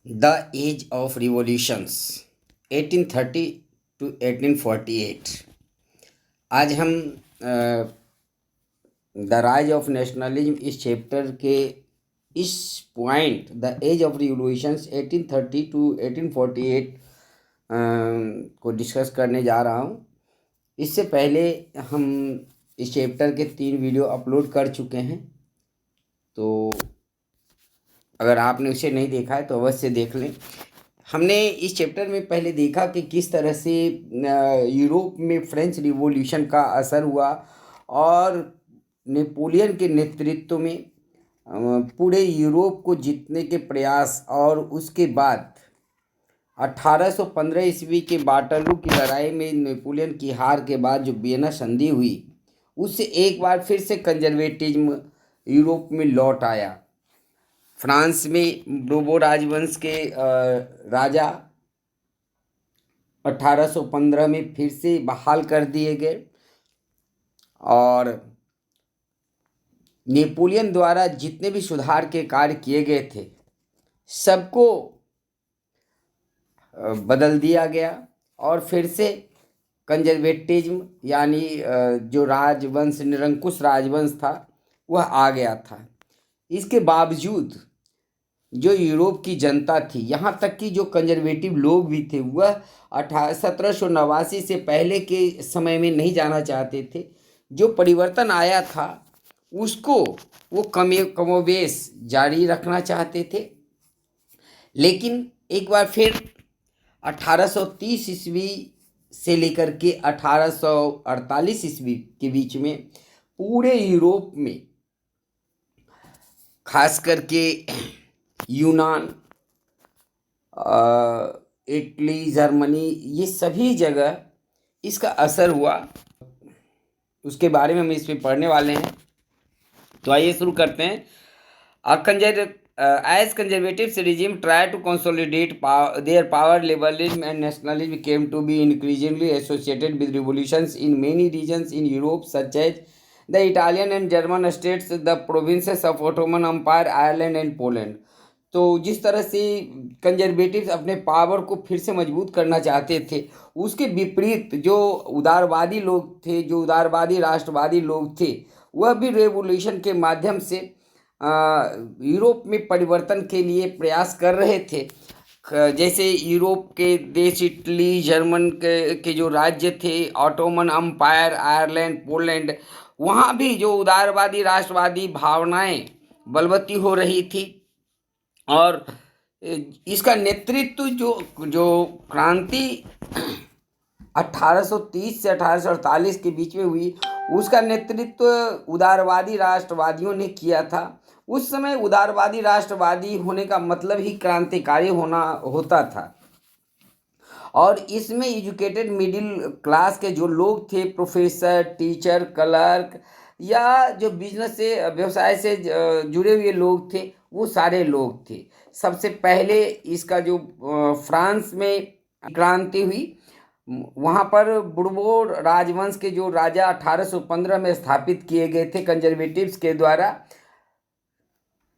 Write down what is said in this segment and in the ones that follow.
The Age of Revolutions 1830 to 1848। आज हम the rise of nationalism इस चैप्टर के इस point the age of revolutions 1830 to 1848 को डिस्कस करने जा रहा हूँ। इससे पहले हम इस चैप्टर के 3 वीडियो अपलोड कर चुके हैं, तो अगर आपने उसे नहीं देखा है तो अवश्य देख लें। हमने इस चैप्टर में पहले देखा कि किस तरह से यूरोप में फ्रेंच रिवॉल्यूशन का असर हुआ और नेपोलियन के नेतृत्व में पूरे यूरोप को जीतने के प्रयास, और उसके बाद 1815 ईस्वी के वाटरलू की लड़ाई में नेपोलियन की हार के बाद जो वियना संधि हुई, उससे एक बार फिर से कंजर्वेटिज्म यूरोप में लौट आया। फ्रांस में बोबो राजवंश के राजा 1815 में फिर से बहाल कर दिए गए और नेपोलियन द्वारा जितने भी सुधार के कार्य किए गए थे सबको बदल दिया गया और फिर से कंजर्वेटिज्म यानी जो राजवंश निरंकुश राजवंश था वह आ गया था। इसके बावजूद जो यूरोप की जनता थी, यहाँ तक कि जो कंजर्वेटिव लोग भी थे, वह 1789 से पहले के समय में नहीं जाना चाहते थे। जो परिवर्तन आया था उसको वो कमोबेश जारी रखना चाहते थे। लेकिन एक बार फिर 1830 ईस्वी से लेकर के 1848 ईस्वी के बीच में पूरे यूरोप में, खास करके यूनान, इटली, जर्मनी, ये सभी जगह इसका असर हुआ। उसके बारे में हम इस पे पढ़ने वाले हैं, तो आइए शुरू करते हैं। As conservative regime tried to consolidate their power, liberalism and nationalism came to be increasingly associated with revolutions in many regions in Europe, such as the Italian and German states, the provinces of Ottoman Empire, Ireland and Poland। तो जिस तरह से conservatives अपने power को फिर से मजबूत करना चाहते थे, उसके विपरीत जो उदारवादी लोग थे, जो उदारवादी राष्ट्रवादी लोग थे, वह भी रेवोल्यूशन के माध्यम से यूरोप में परिवर्तन के लिए प्रयास कर रहे थे। जैसे यूरोप के देश इटली, जर्मन के जो राज्य थे, ऑटोमन अम्पायर, आयरलैंड, पोलैंड, वहाँ भी जो उदारवादी राष्ट्रवादी भावनाएं बलवती हो रही थी। और इसका नेतृत्व जो क्रांति 1830 से 1848 के बीच में हुई, उसका नेतृत्व उदारवादी राष्ट्रवादियों ने किया था। उस समय उदारवादी राष्ट्रवादी होने का मतलब ही क्रांतिकारी होना होता था, और इसमें एजुकेटेड मिडिल क्लास के जो लोग थे, प्रोफेसर, टीचर, क्लर्क या जो बिजनेस से, व्यवसाय से जुड़े हुए लोग थे, वो सारे लोग थे। सबसे पहले इसका जो फ्रांस में क्रांति हुई, वहाँ पर बुर्बो राजवंश के जो राजा 1815 में स्थापित किए गए थे कंजर्वेटिव्स के द्वारा,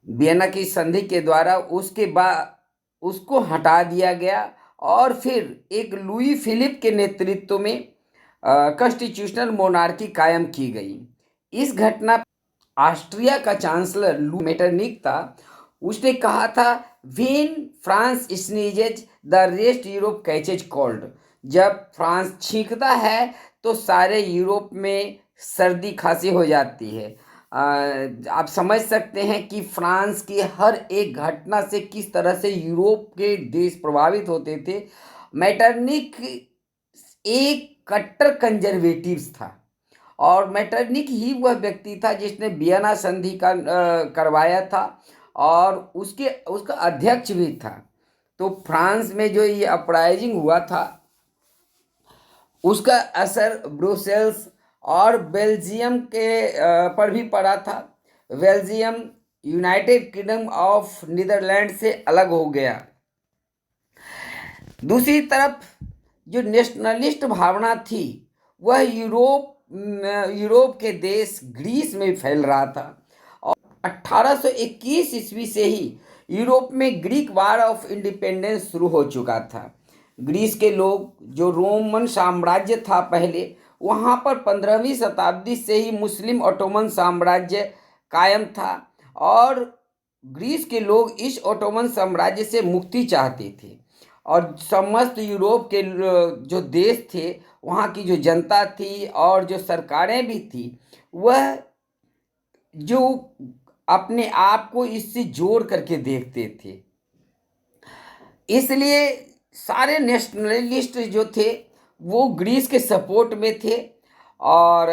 वियना की संधि के द्वारा, उसके बाद उसको हटा दिया गया और फिर एक लुई फिलिप के नेतृत्व में कॉन्स्टिट्यूशनल मोनार्की कायम की गई। इस घटना ऑस्ट्रिया का चांसलर लू मेटरनिक था। उसने कहा था, when France sneezes the rest Europe catches cold. जब फ्रांस छींकता है तो सारे यूरोप में सर्दी खांसी हो जाती है। आप समझ सकते हैं कि फ्रांस की हर एक घटना से किस तरह से यूरोप के देश प्रभावित होते थे। मेटरनिक एक कट्टर कंजर्वेटिव्स था और मेटरनिक ही वह व्यक्ति था जिसने वियना संधि का करवाया था और उसका अध्यक्ष भी था। तो फ्रांस में जो ये अपराइजिंग हुआ था, उसका असर ब्रुसेल्स और बेल्जियम के पर भी पड़ा था। Belgium United Kingdom of Netherland से अलग हो गया। दूसरी तरफ जो नेशनलिस्ट भावना थी, वह यूरोप के देश ग्रीस में फैल रहा था और 1821 ईस्वी से ही यूरोप में ग्रीक वार ऑफ इंडिपेंडेंस शुरू हो चुका था। ग्रीस के लोग, जो रोमन साम्राज्य था पहले, वहाँ पर 15वीं शताब्दी से ही मुस्लिम ऑटोमन साम्राज्य कायम था और ग्रीस के लोग इस ऑटोमन साम्राज्य से मुक्ति चाहते थे। और समस्त यूरोप के जो देश थे, वहाँ की जो जनता थी और जो सरकारें भी थी, वह जो अपने आप को इससे जोड़ करके देखते थे। इसलिए सारे नेशनलिस्ट जो थे वो ग्रीस के सपोर्ट में थे और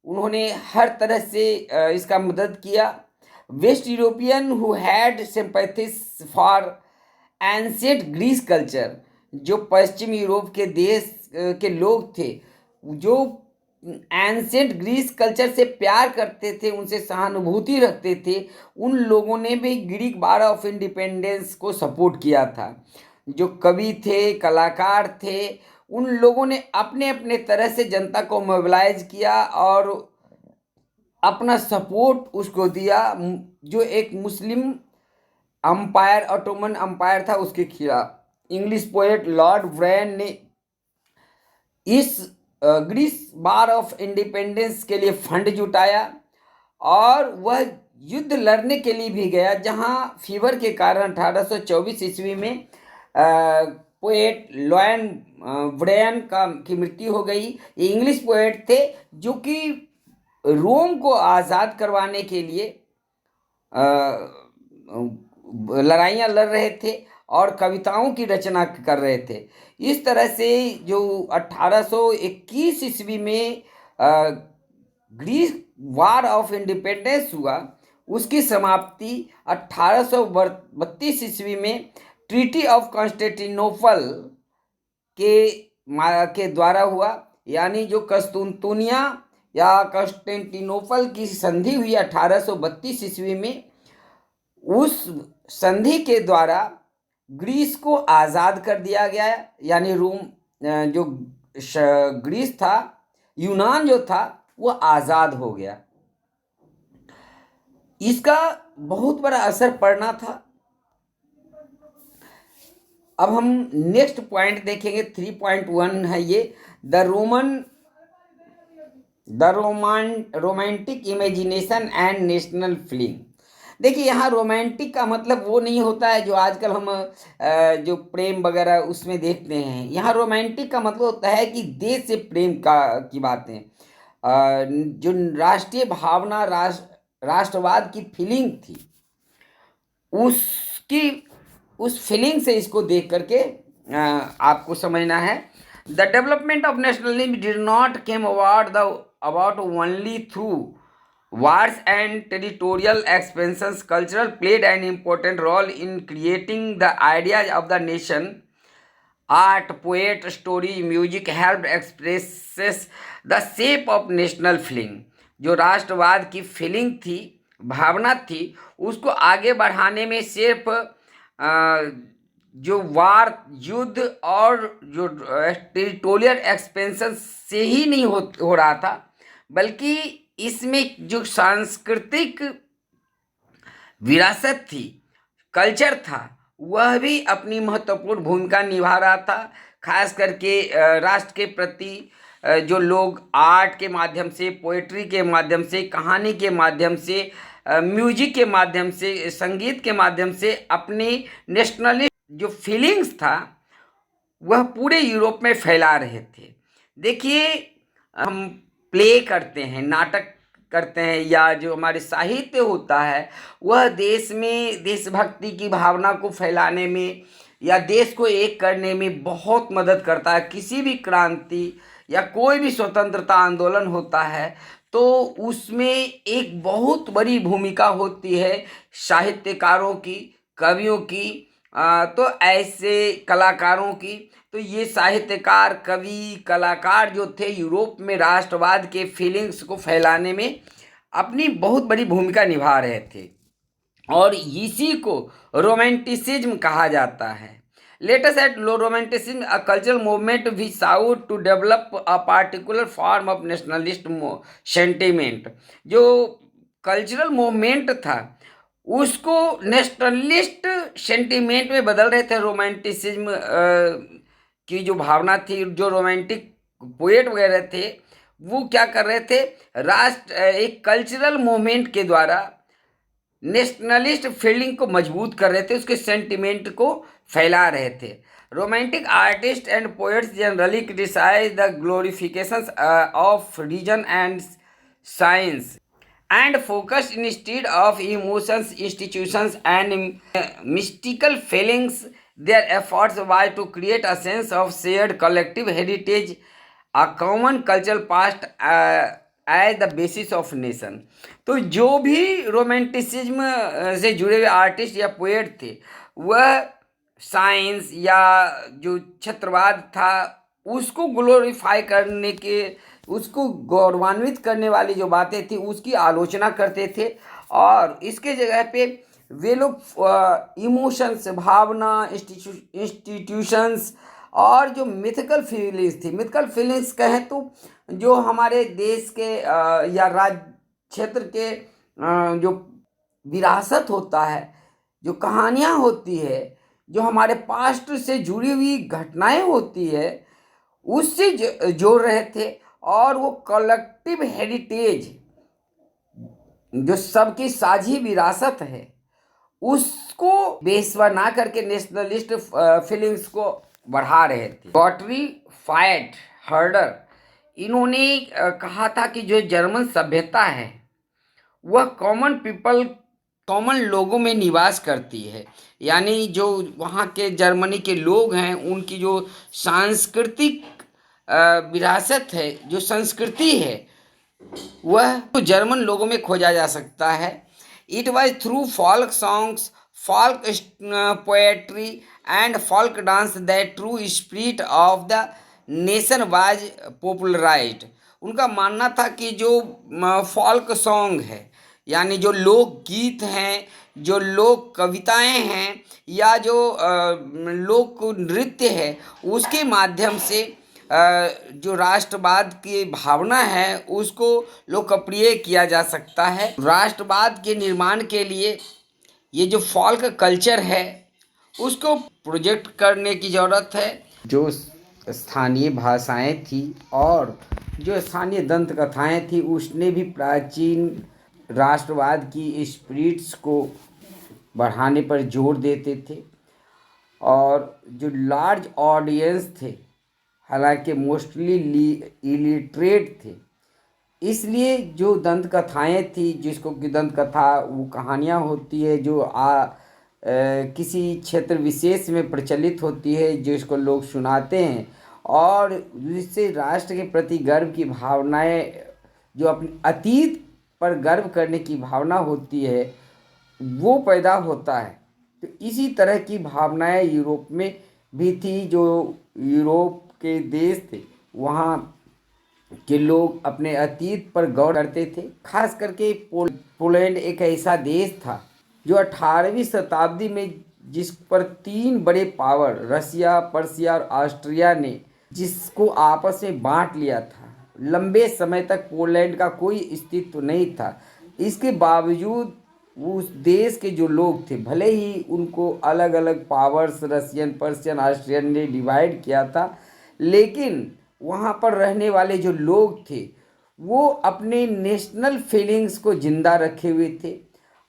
उन्होंने हर तरह से इसका मदद किया। West European who had sympathies for ancient Greece culture, जो पश्चिम यूरोप के देश के लोग थे, जो एंशिएंट ग्रीस कल्चर से प्यार करते थे, उनसे सहानुभूति रखते थे, उन लोगों ने भी ग्रीक वार ऑफ इंडिपेंडेंस को सपोर्ट किया था। जो कवि थे, कलाकार थे, उन लोगों ने अपने अपने तरह से जनता को मोबिलाइज किया और अपना सपोर्ट उसको दिया, जो एक मुस्लिम अंपायर, ऑटोमन अंपायर था, उसके खिलाफ। इंग्लिश पोएट लॉर्ड ब्रायन ने इस ग्रीस वार ऑफ इंडिपेंडेंस के लिए फंड जुटाया और वह युद्ध लड़ने के लिए भी गया, जहां फीवर के कारण 1824 ईस्वी में पोएट लॉयन ब्रायन की मृत्यु हो गई। ये इंग्लिश पोएट थे जो कि रोम को आज़ाद करवाने के लिए लड़ाइयाँ लड़ रहे थे और कविताओं की रचना कर रहे थे। इस तरह से जो 1821 ईस्वी में ग्रीस वार ऑफ इंडिपेंडेंस हुआ, उसकी समाप्ति 1832 ईस्वी में ट्रीटी ऑफ कॉन्स्टेंटिनोपल के द्वारा हुआ। यानी जो कस्तूनतुनिया या कॉन्स्टेंटिनोपल की संधि हुई 1832 ईस्वी में, उस संधि के द्वारा ग्रीस को आज़ाद कर दिया गया। यानी रोम जो ग्रीस था, यूनान जो था, वो आज़ाद हो गया। इसका बहुत बड़ा असर पड़ना था। अब हम नेक्स्ट पॉइंट देखेंगे, 3.1 है ये, the romantic imagination and national feeling. देखिए, यहाँ रोमांटिक का मतलब वो नहीं होता है जो आजकल हम जो प्रेम वगैरह उसमें देखते हैं। यहाँ रोमांटिक का मतलब होता है कि देश से प्रेम की बातें, जो राष्ट्रीय भावना, राष्ट्रवाद की फीलिंग थी, उस फीलिंग से इसको देख करके आपको समझना है। The development of nationalism did not came about only through wars and territorial expansions. Cultural played an important role in creating the ideas of the nation. Art, poet, story, music helped expresses the shape of national feeling. जो राष्ट्रवाद की feeling थी, भावना थी, उसको आगे बढ़ाने में सिर्फ जो वार, युद्ध और जो टेरिटोरियल एक्सपेंशन से ही नहीं हो रहा था, बल्कि इसमें जो सांस्कृतिक विरासत थी, कल्चर था, वह भी अपनी महत्वपूर्ण भूमिका निभा रहा था। खास करके राष्ट्र के प्रति जो लोग आर्ट के माध्यम से, पोएट्री के माध्यम से, कहानी के माध्यम से, म्यूजिक के माध्यम से, संगीत के माध्यम से अपनी नेशनलिस्ट जो फीलिंग्स था वह पूरे यूरोप में फैला रहे थे। देखिए, हम प्ले करते हैं, नाटक करते हैं, या जो हमारे साहित्य होता है, वह देश में देशभक्ति की भावना को फैलाने में या देश को एक करने में बहुत मदद करता है। किसी भी क्रांति या कोई भी स्वतंत्रता आंदोलन होता है तो उसमें एक बहुत बड़ी भूमिका होती है साहित्यकारों की, कवियों की, तो ऐसे कलाकारों की। तो ये साहित्यकार, कवि, कलाकार जो थे, यूरोप में राष्ट्रवाद के फीलिंग्स को फैलाने में अपनी बहुत बड़ी भूमिका निभा रहे थे और इसी को रोमांटिसिज्म कहा जाता है। Latest at low romanticism, a cultural movement which sought to develop a particular form of nationalist sentiment. जो कल्चरल मूवमेंट था उसको नेशनलिस्ट सेंटिमेंट में बदल रहे थे। रोमांटिसिज्म की जो भावना थी, जो रोमांटिक पोएट वगैरह थे, वो क्या कर रहे थे, एक कल्चरल मूवमेंट के द्वारा नेशनलिस्ट फीलिंग को मजबूत कर रहे थे, उसके सेंटिमेंट को फैला रहे थे। Romantic artist and poets generally criticise the glorifications of reason and science and focus instead of emotions, institutions, and mystical feelings. Their efforts were to create a sense of shared collective heritage, a common cultural past as the basis of nation. तो जो भी romanticism से जुड़े हुए artist या poet थे, वह science या जो छत्रवाद था उसको ग्लोरीफाई करने के, उसको गौरवान्वित करने वाली जो बातें थी उसकी आलोचना करते थे। और इसके जगह पे वे लोग इमोशंस, भावना, इंस्टीट्यूशंस और जो मिथिकल फीलिंग्स थी, मिथिकल फीलिंग्स कहें तो जो हमारे देश के या राज्य क्षेत्र के जो विरासत होता है, जो कहानियाँ होती है, जो हमारे पास्ट से जुड़ी हुई घटनाएं होती है, उससे जोड़ रहे थे। और वो कलेक्टिव हेरिटेज, जो सबकी साझी विरासत है, उसको बेस बना करके नेशनलिस्ट फीलिंग्स को बढ़ा रहे थे। गॉटरी फायट हर्डर, इन्होंने कहा था कि जो जर्मन सभ्यता है वह कॉमन लोगों में निवास करती है। यानी जो वहाँ के जर्मनी के लोग हैं, उनकी जो सांस्कृतिक विरासत है, जो संस्कृति है, वह तो जर्मन लोगों में खोजा जा सकता है। It was through folk songs, folk poetry and folk dance that true spirit of the nation was popularised. उनका मानना था कि जो फॉल्क सॉन्ग है, यानी जो लोक गीत हैं, जो लोक कविताएं हैं, या जो लोक नृत्य है, उसके माध्यम से जो राष्ट्रवाद की भावना है उसको लोकप्रिय किया जा सकता है। राष्ट्रवाद के निर्माण के लिए ये जो फॉल्क कल्चर है उसको प्रोजेक्ट करने की ज़रूरत है। जो स्थानीय भाषाएं थी और जो स्थानीय दंत कथाएं थी, उसने भी प्राचीन राष्ट्रवाद की स्पिरिट्स को बढ़ाने पर जोर देते थे। और जो लार्ज ऑडियंस थे, हालांकि मोस्टली इलिटरेट थे, इसलिए जो दंत कथाएँ थी, जिसको कि दंत कथा वो कहानियाँ होती है जो किसी क्षेत्र विशेष में प्रचलित होती है, जिसको लोग सुनाते हैं, और जिससे राष्ट्र के प्रति गर्व की भावनाएं, जो अपने अतीत पर गर्व करने की भावना होती है, वो पैदा होता है। तो इसी तरह की भावनाएं यूरोप में भी थी। जो यूरोप के देश थे, वहाँ के लोग अपने अतीत पर गौर करते थे। खास करके पोलैंड एक ऐसा देश था जो 18वीं शताब्दी में, जिस पर 3 बड़े पावर, रसिया, पर्शिया और ऑस्ट्रिया ने जिसको आपस में बांट लिया था। लंबे समय तक पोलैंड का कोई अस्तित्व नहीं था। इसके बावजूद उस देश के जो लोग थे, भले ही उनको अलग अलग पावर्स, रसियन, पर्शियन, ऑस्ट्रियन ने डिवाइड किया था, लेकिन वहाँ पर रहने वाले जो लोग थे वो अपने नेशनल फीलिंग्स को जिंदा रखे हुए थे,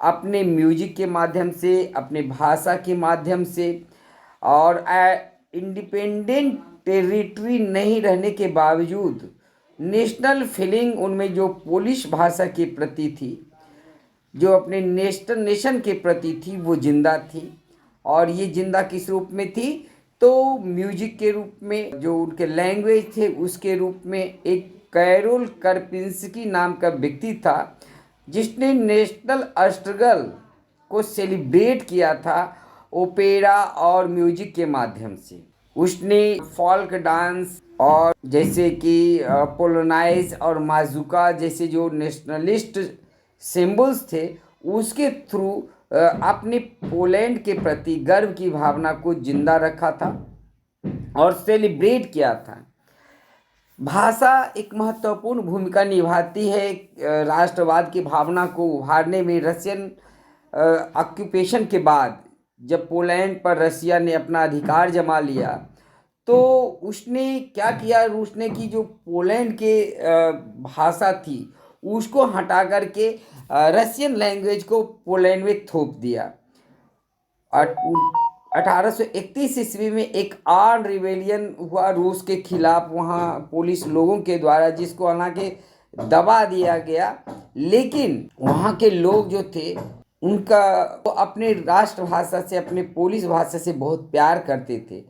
अपने म्यूजिक के माध्यम से, अपने भाषा के माध्यम से। और इंडिपेंडेंट टेरिटरी नहीं रहने के बावजूद नेशनल फीलिंग उनमें जो पोलिश भाषा के प्रति थी, जो अपने नेशन के प्रति थी, वो जिंदा थी। और ये जिंदा किस रूप में थी? तो म्यूजिक के रूप में, जो उनके लैंग्वेज थे उसके रूप में। एक कैरोल करपिंस्की नाम का व्यक्ति था जिसने नेशनल स्ट्रगल को सेलिब्रेट किया था ओपेरा और म्यूजिक के माध्यम से। उसने फॉल्क डांस और जैसे कि पोलोनाइज और माजुका जैसे जो नेशनलिस्ट सिंबल्स थे, उसके थ्रू अपने पोलैंड के प्रति गर्व की भावना को जिंदा रखा था और सेलिब्रेट किया था। भाषा एक महत्वपूर्ण भूमिका निभाती है राष्ट्रवाद की भावना को उभारने में। रशियन ऑक्यूपेशन के बाद जब पोलैंड पर रसिया ने अपना अधिकार जमा लिया, तो उसने क्या किया, रूस ने कि जो पोलैंड के भाषा थी उसको हटा करके रशियन लैंग्वेज को पोलैंड में थोप दिया। 1831 ईस्वी में एक आर्म रिवेलियन हुआ रूस के खिलाफ वहाँ पुलिस लोगों के द्वारा, जिसको हालांकि दबा दिया गया, लेकिन वहाँ के लोग जो थे उनका वो अपने राष्ट्रभाषा से, अपने पोलिश भाषा से बहुत प्यार करते थे।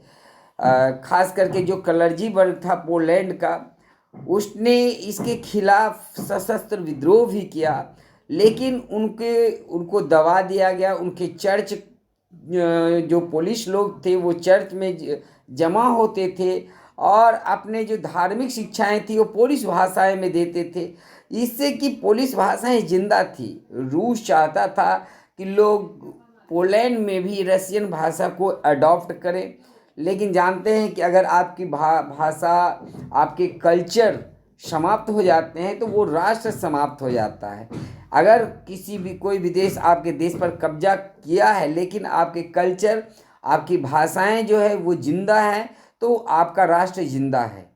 खास करके जो कलर्जी वर्ग था पोलैंड का, उसने इसके खिलाफ सशस्त्र विद्रोह भी किया, लेकिन उनको दबा दिया गया। उनके चर्च, जो पोलिश लोग थे वो चर्च में जमा होते थे और अपने जो धार्मिक शिक्षाएं थी वो पोलिश भाषाएं में देते थे, इससे कि पोलिश भाषाएं जिंदा थी। रूस चाहता था कि लोग पोलैंड में भी रशियन भाषा को अडॉप्ट करें, लेकिन जानते हैं कि अगर आपकी भाषा, आपके कल्चर समाप्त हो जाते हैं तो वो राष्ट्र समाप्त हो जाता है। अगर कोई विदेश आपके देश पर कब्जा किया है, लेकिन आपके कल्चर, आपकी भाषाएं जो है वो जिंदा हैं, तो आपका राष्ट्र जिंदा है।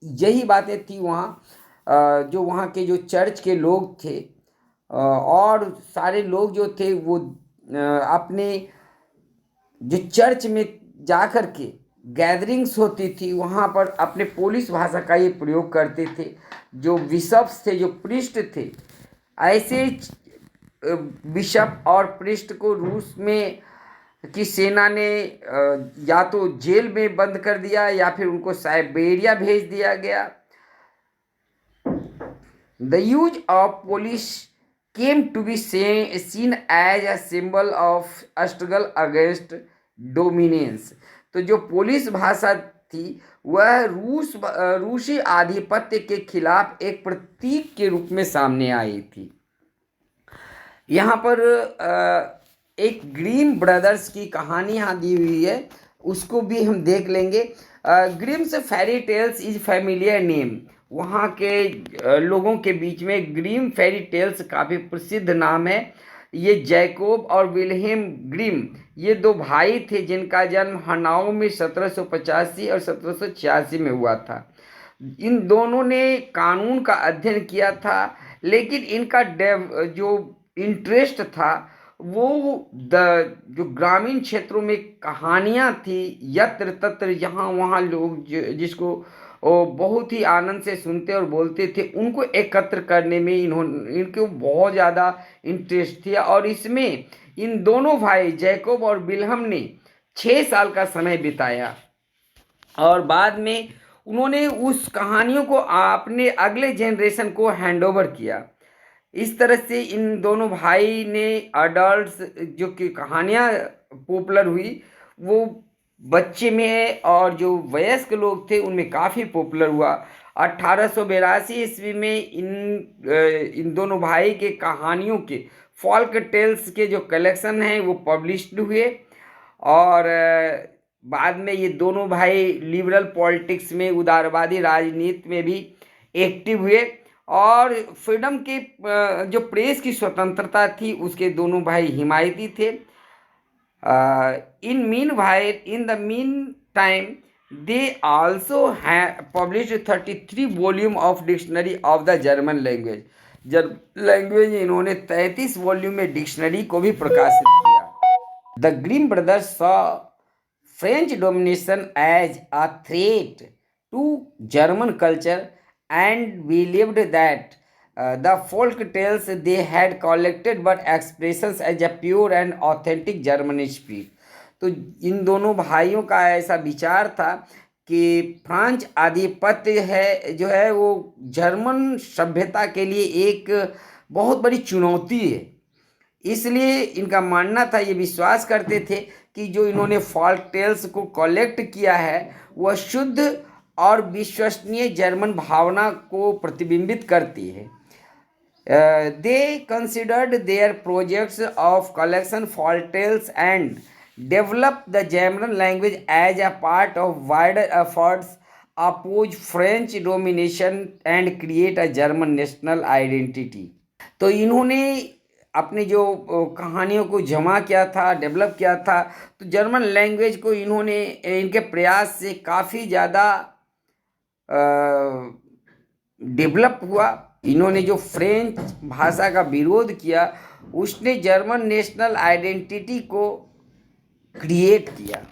यही बातें थी वहाँ। जो वहाँ के जो चर्च के लोग थे और सारे लोग जो थे वो अपने जो चर्च में जा कर के गैदरिंग्स होती थी वहाँ पर अपने पोलिश भाषा का ये प्रयोग करते थे। जो बिशप्स थे, जो प्रीस्ट थे, ऐसे बिशप और प्रीस्ट को रूस में की सेना ने या तो जेल में बंद कर दिया या फिर उनको साइबेरिया भेज दिया गया। The use of Polish came to be seen as a symbol of a struggle against dominance। तो जो पोलिश भाषा थी वह रूसी आधिपत्य के खिलाफ एक प्रतीक के रूप में सामने आई थी। यहाँ पर एक ग्रीम ब्रदर्स की कहानी यहाँ दी हुई है, उसको भी हम देख लेंगे। Grimm's fairy tales is familiar name. वहाँ के लोगों के बीच में ग्रीम फेरी टेल्स काफ़ी प्रसिद्ध नाम है। ये जैकोब और विल्हेम ग्रिम, ये दो भाई थे जिनका जन्म हनाऊ में 1785 और 1786 में हुआ था। इन दोनों ने कानून का अध्ययन किया था, लेकिन इनका जो इंटरेस्ट था वो जो ग्रामीण क्षेत्रों में कहानियाँ थी, यत्र तत्र यहाँ वहाँ लोग जिसको बहुत ही आनंद से सुनते और बोलते थे, उनको एकत्र करने में इनको बहुत ज़्यादा इंटरेस्ट थी। और इसमें इन दोनों भाई जैकोब और विल्हम ने 6 साल का समय बिताया और बाद में उन्होंने उस कहानियों को अपने अगले जनरेशन को हैंड ओवर किया। इस तरह से इन दोनों भाई ने अडल्ट्स जो कि कहानियाँ पॉपुलर हुई वो बच्चे में, और जो वयस्क लोग थे उनमें काफ़ी पॉपुलर हुआ। 1882 ईस्वी में इन दोनों भाई के कहानियों के फॉल्क टेल्स के जो कलेक्शन हैं वो पब्लिश्ड हुए। और बाद में ये दोनों भाई लिबरल पॉलिटिक्स में, उदारवादी राजनीति में भी एक्टिव हुए और फ्रीडम के जो प्रेस की स्वतंत्रता थी उसके दोनों भाई हिमायती थे। In the meantime they also published 33 volume of dictionary of the German language. इन्होंने 33 वॉल्यूम में डिक्शनरी को भी प्रकाशित किया। The Grimm brothers saw French domination as a threat to German culture and believed that the folk tales they had collected but expressions as a pure and authentic German spirit। तो इन दोनों भाइयों का ऐसा विचार था कि फ्रांस आधिपत्य है जो है वो जर्मन सभ्यता के लिए एक बहुत बड़ी चुनौती है। इसलिए इनका मानना था, ये विश्वास करते थे कि जो इन्होंने फॉल्क टेल्स को कलेक्ट किया है वह शुद्ध और विश्वसनीय जर्मन भावना को प्रतिबिंबित करती है। They considered their projects of collection folk tales and develop the German language as a part of wider efforts oppose French domination and create a German national identity. तो इन्होंने अपनी जो कहानियों को जमा किया था, डेवलप किया था, तो जर्मन लैंग्वेज को इन्होंने इनके प्रयास से काफ़ी ज़्यादा डेवलप हुआ। इन्होंने जो फ्रेंच भाषा का विरोध किया, उसने जर्मन नेशनल आइडेंटिटी को क्रिएट किया।